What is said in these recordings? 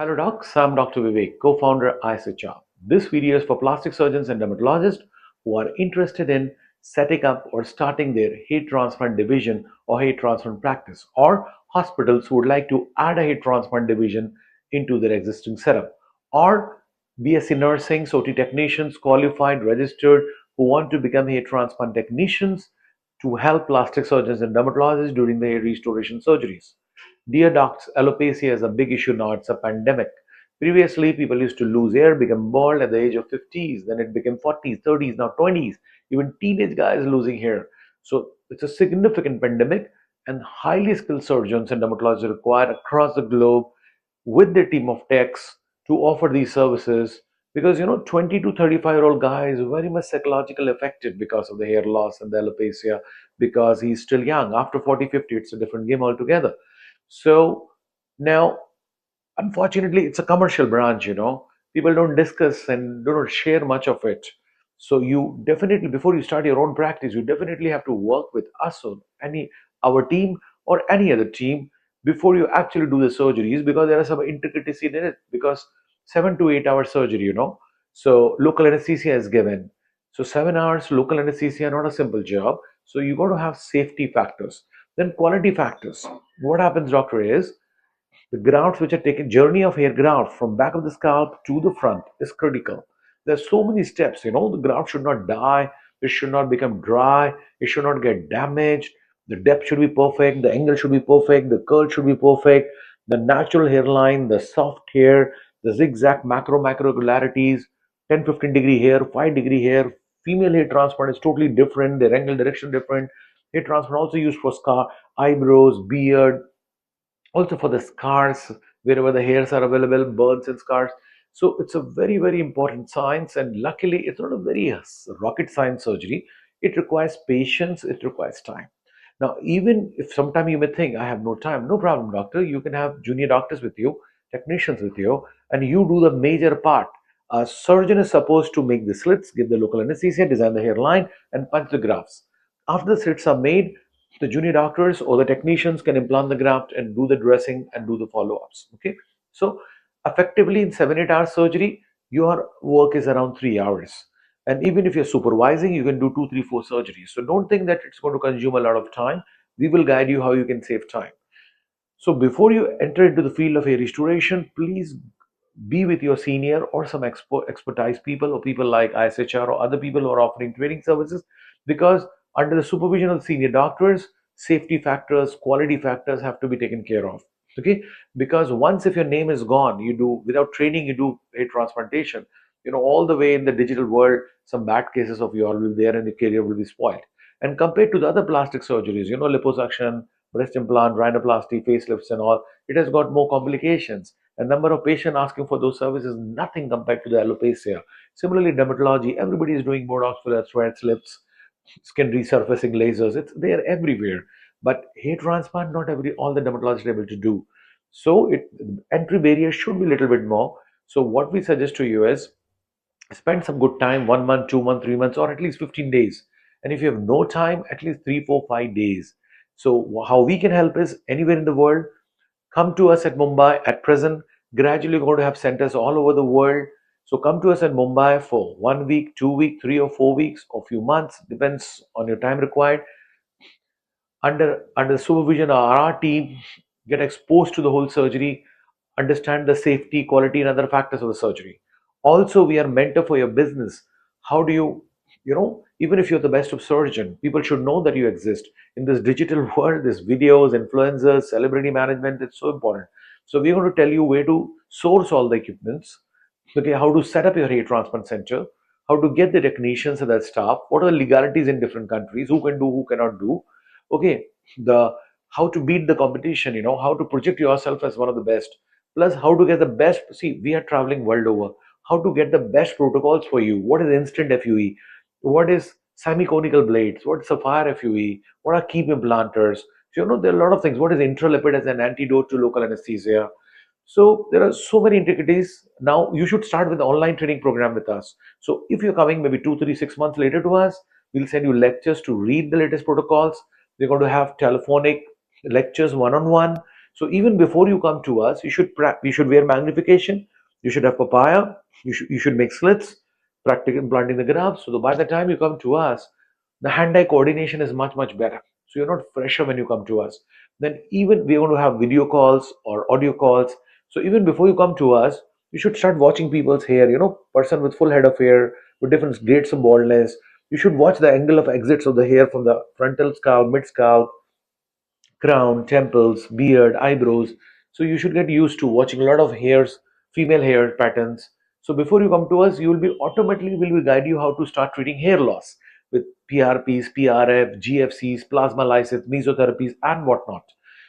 Hello docs, I'm Dr. Vivek, co-founder ISHR. This video is for plastic surgeons and dermatologists who are interested in setting up or starting their hair transplant division or hair transplant practice, or hospitals who would like to add a hair transplant division into their existing setup, or BSc nursing, SOT technicians, qualified, registered, who want to become hair transplant technicians to help plastic surgeons and dermatologists during their hair restoration surgeries. Dear docs, alopecia is a big issue now. It's a pandemic. Previously, people used to lose hair, become bald at the age of 50s, then it became 40s, 30s, now 20s. Even teenage guys losing hair. So it's a significant pandemic, and highly skilled surgeons and dermatologists are required across the globe with their team of techs to offer these services because 20 to 35-year-old guy is very much psychologically affected because of the hair loss and the alopecia because he's still young. After 40, 50, it's a different game altogether. So now, unfortunately, it's a commercial branch. People don't discuss and do not share much of it. So you definitely, before you start your own practice, you definitely have to work with us or our team or any other team before you actually do the surgeries because there are some intricacies in it because 7 to 8 hour surgery. So local anesthesia is given. So 7 hours local anesthesia, not a simple job. So you got to have safety factors. Then quality factors. What happens, doctor, is the grafts which are taken, journey of hair graft from back of the scalp to the front is critical. There's so many steps. The graft should not die, it should not become dry, it should not get damaged. The depth should be perfect, the angle should be perfect, the curl should be perfect, the natural hairline, the soft hair, the zigzag macro irregularities, 10-15 degree hair, 5 degree hair. Female hair transplant is totally different, their angle direction different. Hair transplant also used for scar, eyebrows, beard, also for the scars wherever the hairs are available, burns and scars. So it's a very, very important science, and luckily it's not a very rocket science surgery. It requires patience, it requires time. Now, even if sometime you may think I have no time, no problem, doctor. You can have junior doctors with you, technicians with you, and you do the major part. A surgeon is supposed to make the slits, give the local anesthesia, design the hairline, and punch the grafts. After the slits are made, the junior doctors or the technicians can implant the graft and do the dressing and do the follow-ups. Okay, so effectively in 7 8 hour surgery, your work is around 3 hours, and even if you're supervising, you can do 2 3 4 surgeries. So don't think that it's going to consume a lot of time. We will guide you how you can save time. So before you enter into the field of hair restoration, please be with your senior or some expertise people or people like ISHR or other people who are offering training services, because under the supervision of senior doctors, safety factors, quality factors have to be taken care of. Okay, because once if your name is gone, you do without training, you do hair transplantation. All the way in the digital world, some bad cases of yours will be there and your career will be spoiled. And compared to the other plastic surgeries, liposuction, breast implant, rhinoplasty, facelifts, and all, it has got more complications. A number of patients asking for those services, nothing compared to the alopecia. Similarly, dermatology, everybody is doing Botox, fillers, threads, lips, skin resurfacing lasers. It's there everywhere. But hair transplant, not every all the dermatologists are able to do. So entry barrier should be a little bit more. So what we suggest to you is spend some good time, 1 month, 2 months, 3 months, or at least 15 days. And if you have no time, at least 3 4 5 days. So how we can help is anywhere in the world, come to us at Mumbai. At present, gradually we're going to have centers all over the world. So come to us at Mumbai for 1 week, 2 week, 3 or 4 weeks, or few months, depends on your time required. Under supervision of our team, get exposed to the whole surgery, understand the safety, quality, and other factors of the surgery. Also, we are mentor for your business. How do even if you're the best of surgeon, people should know that you exist in this digital world. This videos, influencers, celebrity management, it's so important. So we're going to tell you where to source all the equipments. Okay, how to set up your hair transplant center, how to get the technicians and that staff, what are the legalities in different countries, who can do, who cannot do. Okay, the how to beat the competition, how to project yourself as one of the best, plus how to get the best. See, we are traveling world over. How to get the best protocols for you. What is instant FUE? What is semi-conical blades? What is Sapphire FUE? What are keep implanters? So, there are a lot of things. What is intralipid as an antidote to local anesthesia? So there are so many intricacies. Now you should start with the online training program with us. So if you're coming maybe 2 3 6 months later to us, we'll send you lectures to read the latest protocols. We're going to have telephonic lectures one on one. So even before you come to us, you should wear magnification, you should have papaya, you should make slits, practice implanting the grafts. So that by the time you come to us, the hand-eye coordination is much better. So you're not fresher when you come to us. Then even we're going to have video calls or audio calls. So even before you come to us, you should start watching people's hair. Person with full head of hair with different grades of baldness. You should watch the angle of exits of the hair from the frontal scalp, mid scalp, crown, temples, beard, eyebrows. So you should get used to watching a lot of hairs, female hair patterns. So before you come to us, you will be automatically will be guide you how to start treating hair loss with PRPs, PRF, GFCs, plasma lysis, mesotherapies, and whatnot.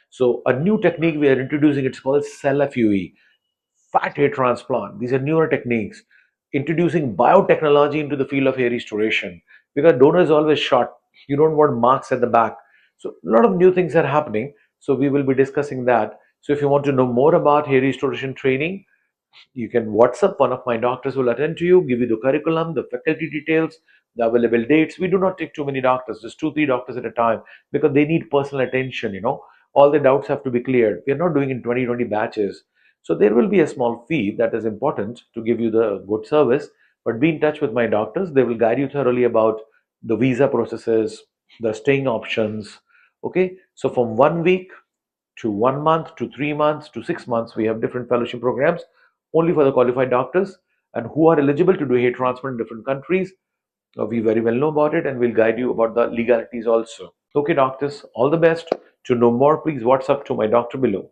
So a new technique we are introducing, it's called cell FUE, fat hair transplant. These are newer techniques introducing biotechnology into the field of hair restoration, because donor is always short. You don't want marks at the back. So a lot of new things are happening. So we will be discussing that. So if you want to know more about hair restoration training, you can WhatsApp. One of my doctors will attend to you, give you the curriculum, the faculty details, the available dates. We do not take too many doctors, just two, three doctors at a time, because they need personal attention. All the doubts have to be cleared. We are not doing in 2020 batches. So there will be a small fee that is important to give you the good service. But be in touch with my doctors. They will guide you thoroughly about the visa processes, the staying options. Okay. So from 1 week to 1 month to 3 months to 6 months, we have different fellowship programs only for the qualified doctors and who are eligible to do hair transplant in different countries. We very well know about it and we'll guide you about the legalities also. Okay, doctors, all the best. To know more, please WhatsApp to my doctor below.